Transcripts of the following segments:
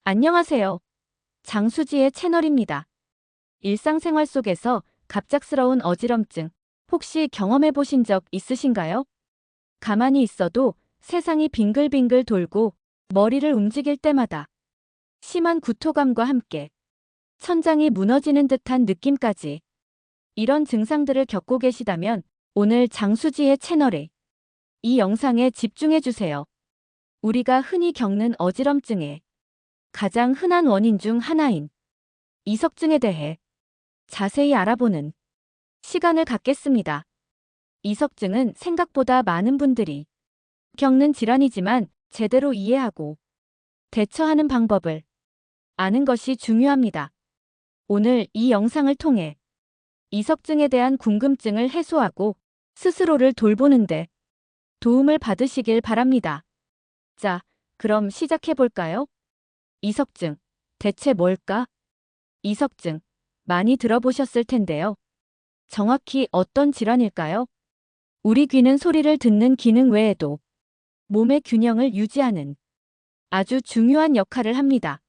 안녕하세요. 장수지의 채널입니다. 일상생활 속에서 갑작스러운 어지럼증, 혹시 경험해 보신 적 있으신가요? 가만히 있어도 세상이 빙글빙글 돌고 머리를 움직일 때마다 심한 구토감과 함께 천장이 무너지는 듯한 느낌까지, 이런 증상들을 겪고 계시다면 오늘 장수지의 채널에 이 영상에 집중해 주세요. 우리가 흔히 겪는 어지럼증의 가장 흔한 원인 중 하나인 이석증에 대해 자세히 알아보는 시간을 갖겠습니다. 이석증은 생각보다 많은 분들이 겪는 질환이지만 제대로 이해하고 대처하는 방법을 아는 것이 중요합니다. 오늘 이 영상을 통해 이석증에 대한 궁금증을 해소하고 스스로를 돌보는데 도움을 받으시길 바랍니다. 자, 그럼 시작해 볼까요? 이석증, 대체 뭘까? 이석증, 많이 들어보셨을 텐데요. 정확히 어떤 질환일까요? 우리 귀는 소리를 듣는 기능 외에도 몸의 균형을 유지하는 아주 중요한 역할을 합니다.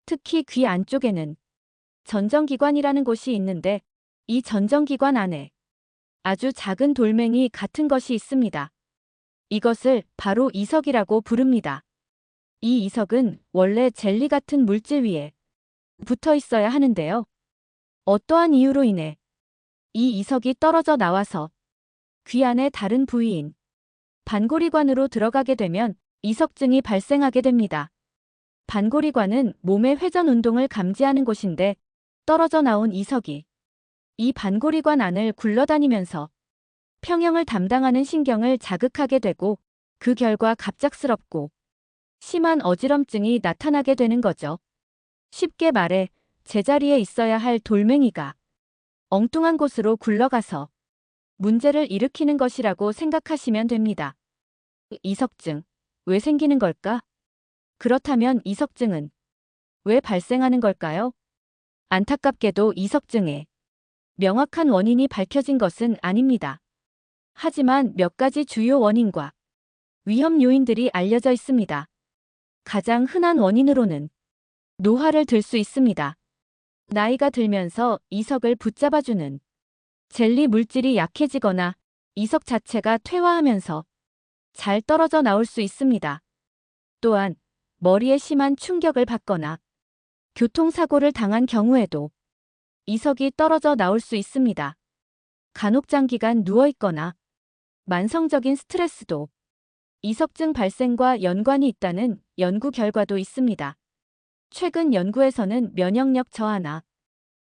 특히 귀 안쪽에는 전정기관이라는 곳이 있는데, 이 전정기관 안에 아주 작은 돌멩이 같은 것이 있습니다. 이것을 바로 이석이라고 부릅니다. 이 이석은 원래 젤리 같은 물질 위에 붙어 있어야 하는데요. 어떠한 이유로 인해 이 이석이 떨어져 나와서 귀 안의 다른 부위인 반고리관으로 들어가게 되면 이석증이 발생하게 됩니다. 반고리관은 몸의 회전 운동을 감지하는 곳인데, 떨어져 나온 이석이 이 반고리관 안을 굴러다니면서 평형을 담당하는 신경을 자극하게 되고, 그 결과 갑작스럽고 심한 어지럼증이 나타나게 되는 거죠. 쉽게 말해 제자리에 있어야 할 돌멩이가 엉뚱한 곳으로 굴러가서 문제를 일으키는 것이라고 생각하시면 됩니다. 이석증, 왜 생기는 걸까? 그렇다면 이석증은 왜 발생하는 걸까요? 안타깝게도 이석증의 명확한 원인이 밝혀진 것은 아닙니다. 하지만 몇 가지 주요 원인과 위험 요인들이 알려져 있습니다. 가장 흔한 원인으로는 노화를 들 수 있습니다. 나이가 들면서 이석을 붙잡아주는 젤리 물질이 약해지거나 이석 자체가 퇴화하면서 잘 떨어져 나올 수 있습니다. 또한 머리에 심한 충격을 받거나 교통사고를 당한 경우에도 이석이 떨어져 나올 수 있습니다. 간혹 장기간 누워있거나 만성적인 스트레스도 이석증 발생과 연관이 있다는 연구 결과도 있습니다. 최근 연구에서는 면역력 저하나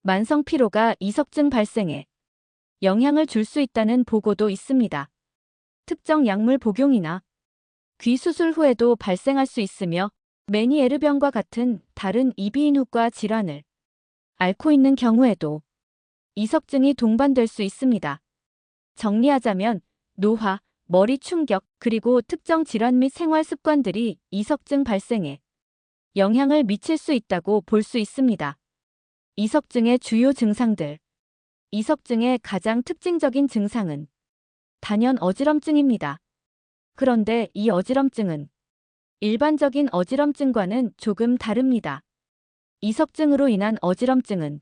만성 피로가 이석증 발생에 영향을 줄 수 있다는 보고도 있습니다. 특정 약물 복용이나 귀 수술 후에도 발생할 수 있으며, 메니에르병과 같은 다른 이비인후과 질환을 앓고 있는 경우에도 이석증이 동반될 수 있습니다. 정리하자면 노화, 머리 충격, 그리고 특정 질환 및 생활 습관들이 이석증 발생에 영향을 미칠 수 있다고 볼 수 있습니다. 이석증의 주요 증상들. 이석증의 가장 특징적인 증상은 단연 어지럼증입니다. 그런데 이 어지럼증은 일반적인 어지럼증과는 조금 다릅니다. 이석증으로 인한 어지럼증은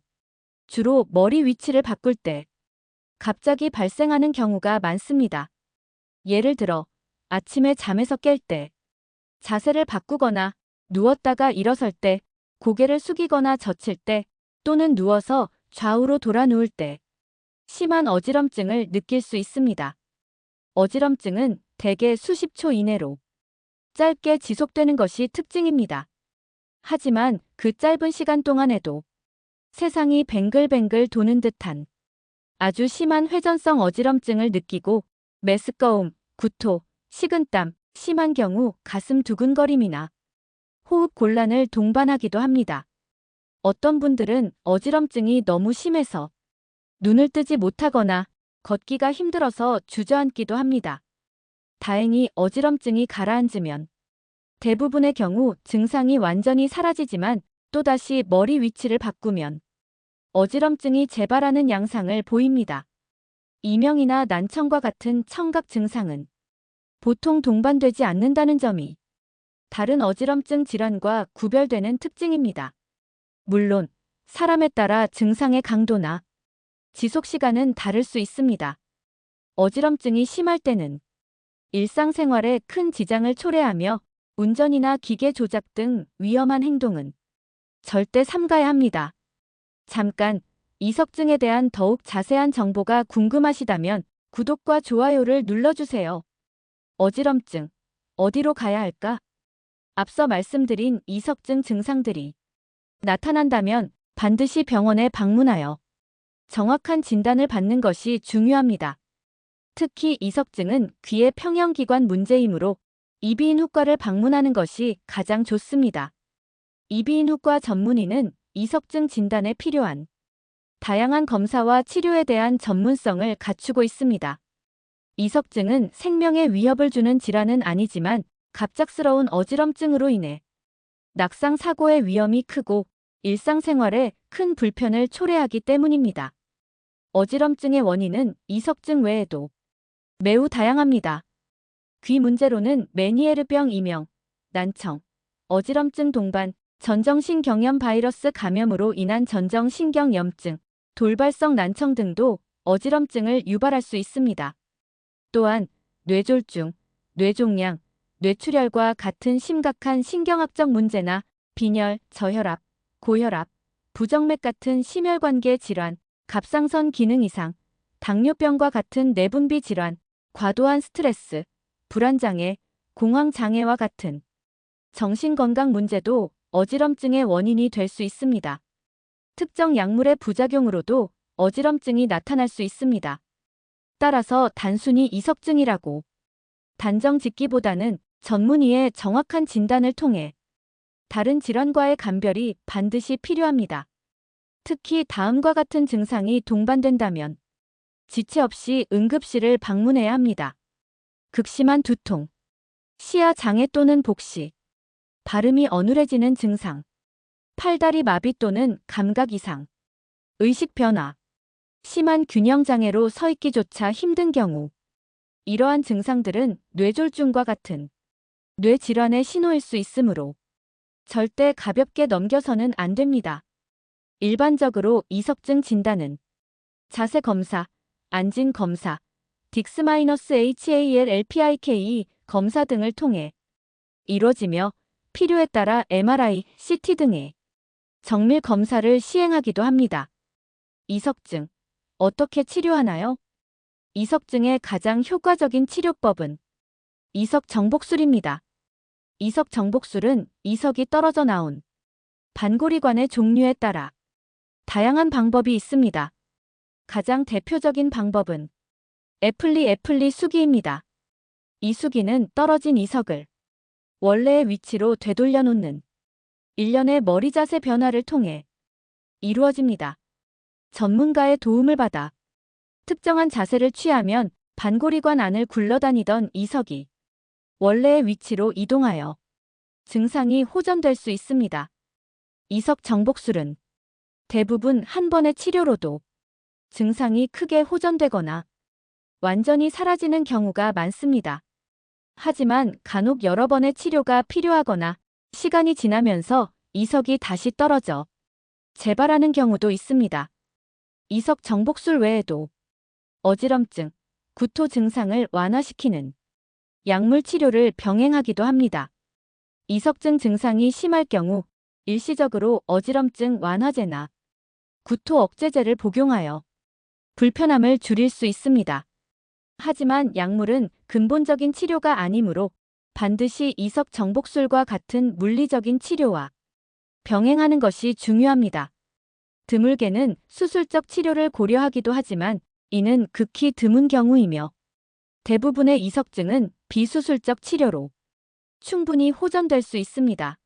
주로 머리 위치를 바꿀 때 갑자기 발생하는 경우가 많습니다. 예를 들어 아침에 잠에서 깰 때, 자세를 바꾸거나 누웠다가 일어설 때, 고개를 숙이거나 젖힐 때, 또는 누워서 좌우로 돌아 누울 때 심한 어지럼증을 느낄 수 있습니다. 어지럼증은 대개 수십 초 이내로 짧게 지속되는 것이 특징입니다. 하지만 그 짧은 시간 동안에도 세상이 뱅글뱅글 도는 듯한 아주 심한 회전성 어지럼증을 느끼고, 메스꺼움, 구토, 식은땀, 심한 경우 가슴 두근거림이나 호흡 곤란을 동반하기도 합니다. 어떤 분들은 어지럼증이 너무 심해서 눈을 뜨지 못하거나 걷기가 힘들어서 주저앉기도 합니다. 다행히 어지럼증이 가라앉으면 대부분의 경우 증상이 완전히 사라지지만, 또다시 머리 위치를 바꾸면 어지럼증이 재발하는 양상을 보입니다. 이명이나 난청과 같은 청각 증상은 보통 동반되지 않는다는 점이 다른 어지럼증 질환과 구별되는 특징입니다. 물론 사람에 따라 증상의 강도나 지속 시간은 다를 수 있습니다. 어지럼증이 심할 때는 일상생활에 큰 지장을 초래하며 운전이나 기계 조작 등 위험한 행동은 절대 삼가야 합니다. 잠깐, 이석증에 대한 더욱 자세한 정보가 궁금하시다면 구독과 좋아요를 눌러주세요. 어지럼증, 어디로 가야 할까? 앞서 말씀드린 이석증 증상들이 나타난다면 반드시 병원에 방문하여 정확한 진단을 받는 것이 중요합니다. 특히 이석증은 귀의 평형기관 문제이므로 이비인후과를 방문하는 것이 가장 좋습니다. 이비인후과 전문의는 이석증 진단에 필요한 다양한 검사와 치료에 대한 전문성을 갖추고 있습니다. 이석증은 생명에 위협을 주는 질환은 아니지만 갑작스러운 어지럼증으로 인해 낙상 사고의 위험이 크고 일상생활에 큰 불편을 초래하기 때문입니다. 어지럼증의 원인은 이석증 외에도 매우 다양합니다. 귀 문제로는 메니에르병 이명, 난청, 어지럼증 동반, 전정신경염 바이러스 감염으로 인한 전정신경염증, 돌발성 난청 등도 어지럼증을 유발할 수 있습니다. 또한 뇌졸중, 뇌종양, 뇌출혈과 같은 심각한 신경학적 문제나 빈혈, 저혈압, 고혈압, 부정맥 같은 심혈관계 질환, 갑상선 기능 이상, 당뇨병과 같은 내분비 질환, 과도한 스트레스, 불안장애, 공황장애와 같은 정신건강 문제도 어지럼증의 원인이 될 수 있습니다. 특정 약물의 부작용으로도 어지럼증이 나타날 수 있습니다. 따라서 단순히 이석증이라고 단정 짓기보다는 전문의의 정확한 진단을 통해 다른 질환과의 감별이 반드시 필요합니다. 특히 다음과 같은 증상이 동반된다면 지체 없이 응급실을 방문해야 합니다. 극심한 두통, 시야 장애 또는 복시, 발음이 어눌해지는 증상, 팔다리 마비 또는 감각 이상, 의식 변화, 심한 균형 장애로 서 있기조차 힘든 경우, 이러한 증상들은 뇌졸중과 같은 뇌질환의 신호일 수 있으므로 절대 가볍게 넘겨서는 안 됩니다. 일반적으로 이석증 진단은 자세 검사, 안진 검사, 딕스-HAL-LPIK 검사 등을 통해 이루어지며 필요에 따라 MRI, CT 등의 정밀 검사를 시행하기도 합니다. 이석증, 어떻게 치료하나요? 이석증의 가장 효과적인 치료법은 이석 정복술입니다. 이석 정복술은 이석이 떨어져 나온 반고리관의 종류에 따라 다양한 방법이 있습니다. 가장 대표적인 방법은 애플리 수기입니다. 이 수기는 떨어진 이석을 원래의 위치로 되돌려 놓는 일련의 머리 자세 변화를 통해 이루어집니다. 전문가의 도움을 받아 특정한 자세를 취하면 반고리관 안을 굴러다니던 이석이 원래의 위치로 이동하여 증상이 호전될 수 있습니다. 이석 정복술은 대부분 한 번의 치료로도 증상이 크게 호전되거나 완전히 사라지는 경우가 많습니다. 하지만 간혹 여러 번의 치료가 필요하거나 시간이 지나면서 이석이 다시 떨어져 재발하는 경우도 있습니다. 이석 정복술 외에도 어지럼증, 구토 증상을 완화시키는 약물 치료를 병행하기도 합니다. 이석증 증상이 심할 경우 일시적으로 어지럼증 완화제나 구토 억제제를 복용하여 불편함을 줄일 수 있습니다. 하지만 약물은 근본적인 치료가 아니므로 반드시 이석 정복술과 같은 물리적인 치료와 병행하는 것이 중요합니다. 드물게는 수술적 치료를 고려하기도 하지만 이는 극히 드문 경우이며 대부분의 이석증은 비수술적 치료로 충분히 호전될 수 있습니다.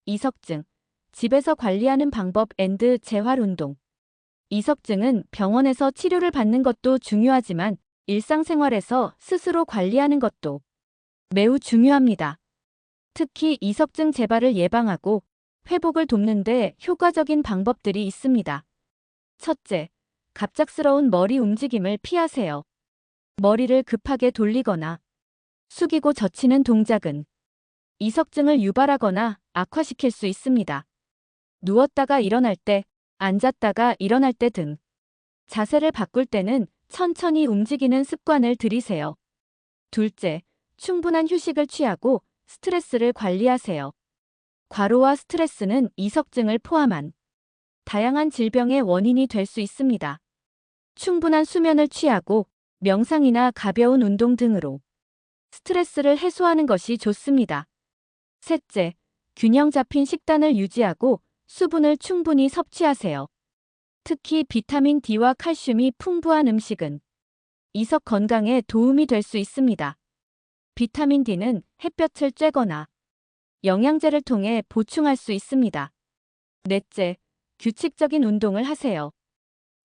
이석증, 집에서 관리하는 방법 앤드 재활운동. 이석증은 병원에서 치료를 받는 것도 중요하지만 일상생활에서 스스로 관리하는 것도 매우 중요합니다. 특히 이석증 재발을 예방하고 회복을 돕는 데 효과적인 방법들이 있습니다. 첫째, 갑작스러운 머리 움직임을 피하세요. 머리를 급하게 돌리거나 숙이고 젖히는 동작은 이석증을 유발하거나 악화시킬 수 있습니다. 누웠다가 일어날 때, 앉았다가 일어날 때 등 자세를 바꿀 때는 천천히 움직이는 습관을 들이세요. 둘째, 충분한 휴식을 취하고 스트레스를 관리하세요. 과로와 스트레스는 이석증을 포함한 다양한 질병의 원인이 될 수 있습니다. 충분한 수면을 취하고 명상이나 가벼운 운동 등으로 스트레스를 해소하는 것이 좋습니다. 셋째, 균형 잡힌 식단을 유지하고 수분을 충분히 섭취하세요. 특히 비타민 D와 칼슘이 풍부한 음식은 이석 건강에 도움이 될 수 있습니다. 비타민 D는 햇볕을 쬐거나 영양제를 통해 보충할 수 있습니다. 넷째, 규칙적인 운동을 하세요.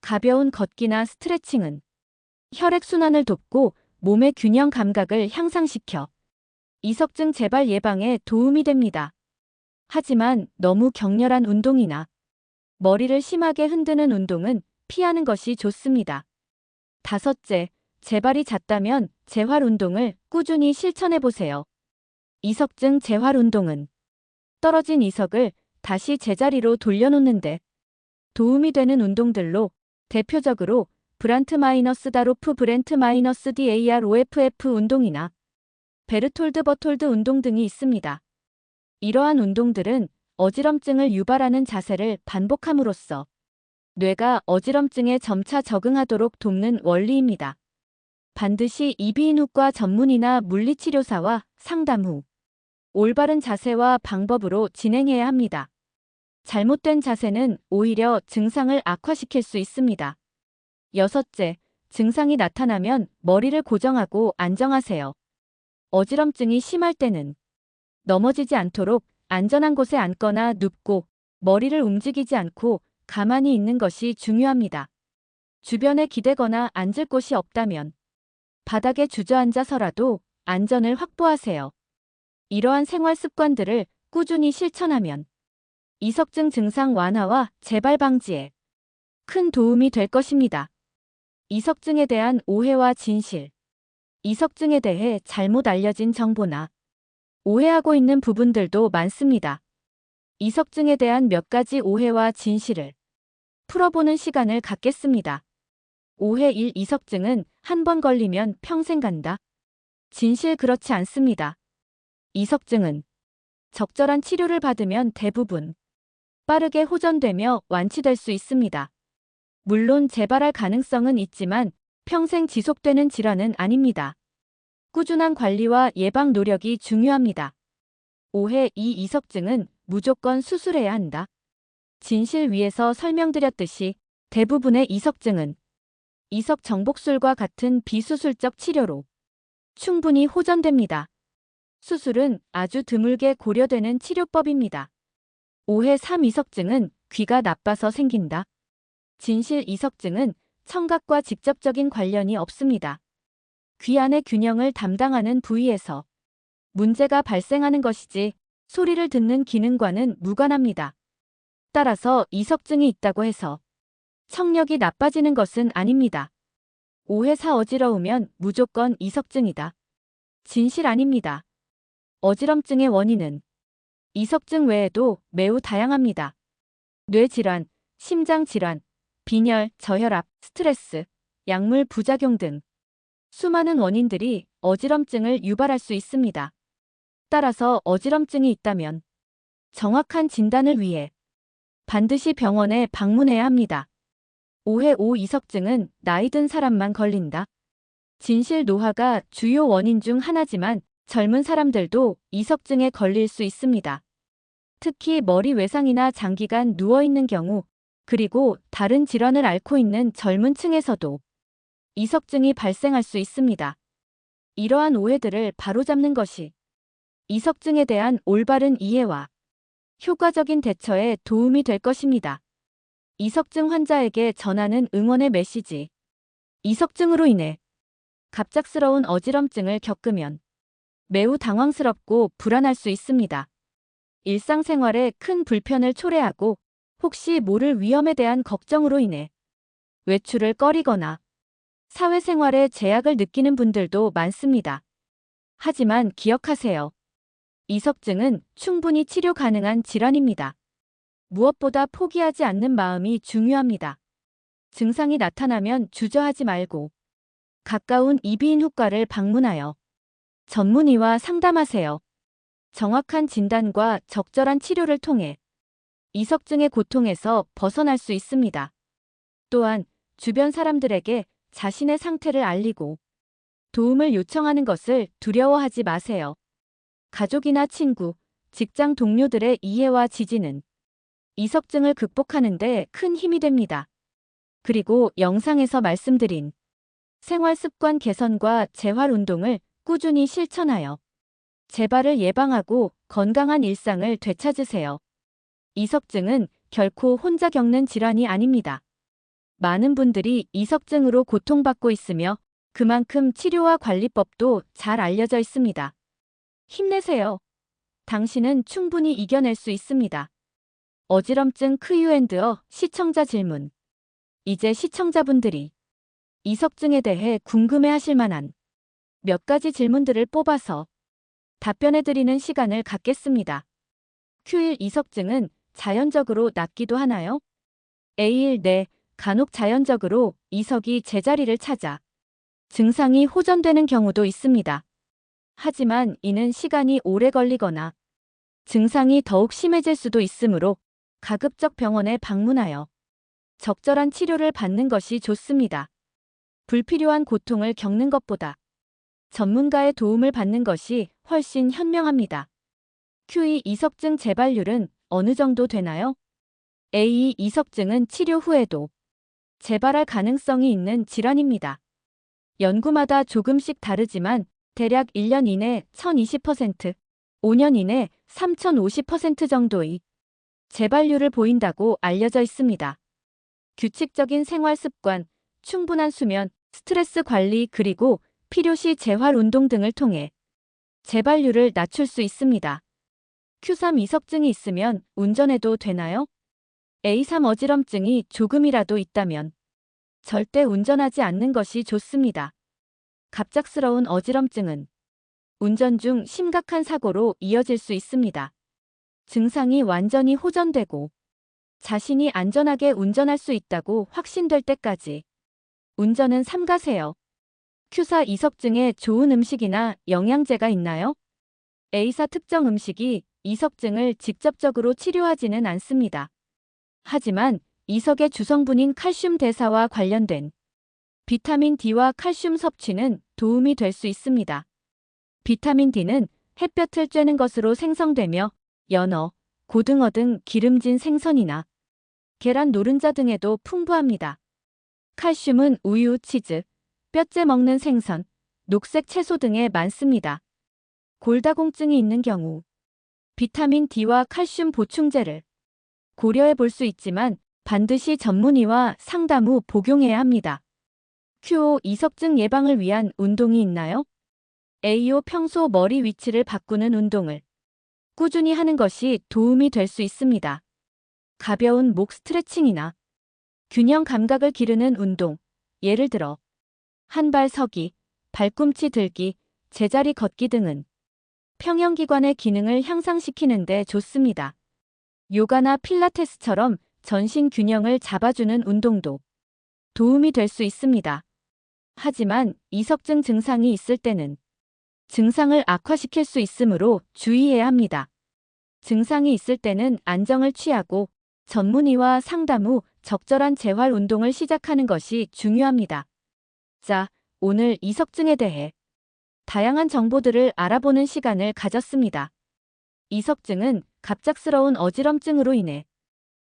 가벼운 걷기나 스트레칭은 혈액순환을 돕고 몸의 균형 감각을 향상시켜 이석증 재발 예방에 도움이 됩니다. 하지만 너무 격렬한 운동이나 머리를 심하게 흔드는 운동은 피하는 것이 좋습니다. 다섯째, 재발이 잦다면 재활 운동을 꾸준히 실천해 보세요. 이석증 재활 운동은 떨어진 이석을 다시 제자리로 돌려놓는데 도움이 되는 운동들로 대표적으로 브란트-다로프 브렌트-DAROFF 운동이나 베르톨드 버톨드 운동 등이 있습니다. 이러한 운동들은 어지럼증을 유발하는 자세를 반복함으로써 뇌가 어지럼증에 점차 적응하도록 돕는 원리입니다. 반드시 이비인후과 전문의나 물리치료사와 상담 후 올바른 자세와 방법으로 진행해야 합니다. 잘못된 자세는 오히려 증상을 악화시킬 수 있습니다. 여섯째, 증상이 나타나면 머리를 고정하고 안정하세요. 어지럼증이 심할 때는 넘어지지 않도록 안전한 곳에 앉거나 눕고 머리를 움직이지 않고 가만히 있는 것이 중요합니다. 주변에 기대거나 앉을 곳이 없다면 바닥에 주저앉아서라도 안전을 확보하세요. 이러한 생활 습관들을 꾸준히 실천하면 이석증 증상 완화와 재발 방지에 큰 도움이 될 것입니다. 이석증에 대한 오해와 진실. 이석증에 대해 잘못 알려진 정보나 오해하고 있는 부분들도 많습니다. 이석증에 대한 몇 가지 오해와 진실을 풀어보는 시간을 갖겠습니다. 오해 1. 이석증은 한 번 걸리면 평생 간다. 진실 그렇지 않습니다. 이석증은 적절한 치료를 받으면 대부분 빠르게 호전되며 완치될 수 있습니다. 물론 재발할 가능성은 있지만 평생 지속되는 질환은 아닙니다. 꾸준한 관리와 예방 노력이 중요합니다. 오해 2. 이석증은 무조건 수술해야 한다. 진실 위에서 설명드렸듯이 대부분의 이석증은 이석 정복술과 같은 비수술적 치료로 충분히 호전됩니다. 수술은 아주 드물게 고려되는 치료법입니다. 오해 3. 이석증은 귀가 나빠서 생긴다. 진실 이석증은 청각과 직접적인 관련이 없습니다. 귀 안의 균형을 담당하는 부위에서 문제가 발생하는 것이지 소리를 듣는 기능과는 무관합니다. 따라서 이석증이 있다고 해서 청력이 나빠지는 것은 아닙니다. 오해 4. 어지러우면 무조건 이석증이다. 진실 아닙니다. 어지럼증의 원인은 이석증 외에도 매우 다양합니다. 뇌질환, 심장질환, 빈혈, 저혈압, 스트레스, 약물 부작용 등 수많은 원인들이 어지럼증을 유발할 수 있습니다. 따라서 어지럼증이 있다면 정확한 진단을 위해 반드시 병원에 방문해야 합니다. 오해 5. 이석증은 나이 든 사람만 걸린다. 진실 노화가 주요 원인 중 하나지만 젊은 사람들도 이석증에 걸릴 수 있습니다. 특히 머리 외상이나 장기간 누워있는 경우, 그리고 다른 질환을 앓고 있는 젊은 층에서도 이석증이 발생할 수 있습니다. 이러한 오해들을 바로잡는 것이 이석증에 대한 올바른 이해와 효과적인 대처에 도움이 될 것입니다. 이석증 환자에게 전하는 응원의 메시지. 이석증으로 인해 갑작스러운 어지럼증을 겪으면 매우 당황스럽고 불안할 수 있습니다. 일상생활에 큰 불편을 초래하고 혹시 모를 위험에 대한 걱정으로 인해 외출을 꺼리거나 사회생활에 제약을 느끼는 분들도 많습니다. 하지만 기억하세요. 이석증은 충분히 치료 가능한 질환입니다. 무엇보다 포기하지 않는 마음이 중요합니다. 증상이 나타나면 주저하지 말고 가까운 이비인후과를 방문하여 전문의와 상담하세요. 정확한 진단과 적절한 치료를 통해 이석증의 고통에서 벗어날 수 있습니다. 또한 주변 사람들에게 자신의 상태를 알리고 도움을 요청하는 것을 두려워하지 마세요. 가족이나 친구, 직장 동료들의 이해와 지지는 이석증을 극복하는 데 큰 힘이 됩니다. 그리고 영상에서 말씀드린 생활 습관 개선과 재활 운동을 꾸준히 실천하여 재발을 예방하고 건강한 일상을 되찾으세요. 이석증은 결코 혼자 겪는 질환이 아닙니다. 많은 분들이 이석증으로 고통받고 있으며 그만큼 치료와 관리법도 잘 알려져 있습니다. 힘내세요. 당신은 충분히 이겨낼 수 있습니다. 어지럼증 Q&A 시청자 질문. 이제 시청자분들이 이석증에 대해 궁금해하실 만한 몇 가지 질문들을 뽑아서 답변해드리는 시간을 갖겠습니다. Q1 이석증은 자연적으로 낫기도 하나요? A1 네, 간혹 자연적으로 이석이 제자리를 찾아 증상이 호전되는 경우도 있습니다. 하지만 이는 시간이 오래 걸리거나 증상이 더욱 심해질 수도 있으므로 가급적 병원에 방문하여 적절한 치료를 받는 것이 좋습니다. 불필요한 고통을 겪는 것보다 전문가의 도움을 받는 것이 훨씬 현명합니다. Q2 이석증 재발률은 어느 정도 되나요? A2 이석증은 치료 후에도 재발할 가능성이 있는 질환입니다. 연구마다 조금씩 다르지만 대략 1년 이내 1020%, 5년 이내 3050% 정도의 재발률을 보인다고 알려져 있습니다. 규칙적인 생활 습관, 충분한 수면, 스트레스 관리 그리고 필요시 재활 운동 등을 통해 재발률을 낮출 수 있습니다. Q3 이석증이 있으면 운전해도 되나요? A3 어지럼증이 조금이라도 있다면 절대 운전하지 않는 것이 좋습니다. 갑작스러운 어지럼증은 운전 중 심각한 사고로 이어질 수 있습니다. 증상이 완전히 호전되고 자신이 안전하게 운전할 수 있다고 확신될 때까지 운전은 삼가세요. Q4 이석증에 좋은 음식이나 영양제가 있나요? A사 특정 음식이 이석증을 직접적으로 치료하지는 않습니다. 하지만 이석의 주성분인 칼슘 대사와 관련된 비타민 D와 칼슘 섭취는 도움이 될 수 있습니다. 비타민 D는 햇볕을 쬐는 것으로 생성되며 연어, 고등어 등 기름진 생선이나 계란 노른자 등에도 풍부합니다. 칼슘은 우유, 치즈, 뼈째 먹는 생선, 녹색 채소 등에 많습니다. 골다공증이 있는 경우 비타민 D와 칼슘 보충제를 고려해 볼 수 있지만 반드시 전문의와 상담 후 복용해야 합니다. Q5 이석증 예방을 위한 운동이 있나요? A5 평소 머리 위치를 바꾸는 운동을 꾸준히 하는 것이 도움이 될 수 있습니다. 가벼운 목 스트레칭이나 균형 감각을 기르는 운동, 예를 들어 한 발 서기, 발꿈치 들기, 제자리 걷기 등은 평형기관의 기능을 향상시키는 데 좋습니다. 요가나 필라테스처럼 전신 균형을 잡아주는 운동도 도움이 될 수 있습니다. 하지만 이석증 증상이 있을 때는 증상을 악화시킬 수 있으므로 주의해야 합니다. 증상이 있을 때는 안정을 취하고 전문의와 상담 후 적절한 재활 운동을 시작하는 것이 중요합니다. 자, 오늘 이석증에 대해 다양한 정보들을 알아보는 시간을 가졌습니다. 이석증은 갑작스러운 어지럼증으로 인해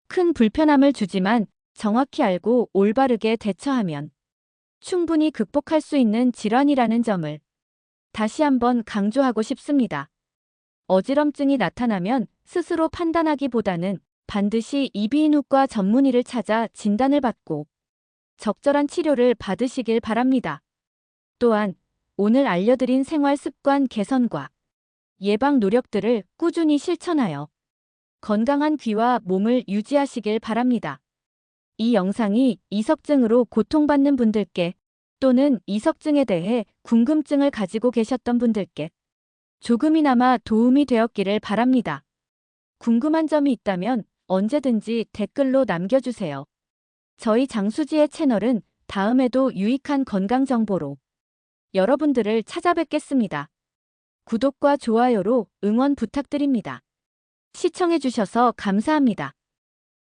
큰 불편함을 주지만 정확히 알고 올바르게 대처하면 충분히 극복할 수 있는 질환이라는 점을 다시 한번 강조하고 싶습니다. 어지럼증이 나타나면 스스로 판단하기보다는 반드시 이비인후과 전문의를 찾아 진단을 받고 적절한 치료를 받으시길 바랍니다. 또한 오늘 알려드린 생활 습관 개선과 예방 노력들을 꾸준히 실천하여 건강한 귀와 몸을 유지하시길 바랍니다. 이 영상이 이석증으로 고통받는 분들께 또는 이석증에 대해 궁금증을 가지고 계셨던 분들께 조금이나마 도움이 되었기를 바랍니다. 궁금한 점이 있다면 언제든지 댓글로 남겨주세요. 저희 장수지의 채널은 다음에도 유익한 건강 정보로 여러분들을 찾아뵙겠습니다. 구독과 좋아요로 응원 부탁드립니다. 시청해주셔서 감사합니다.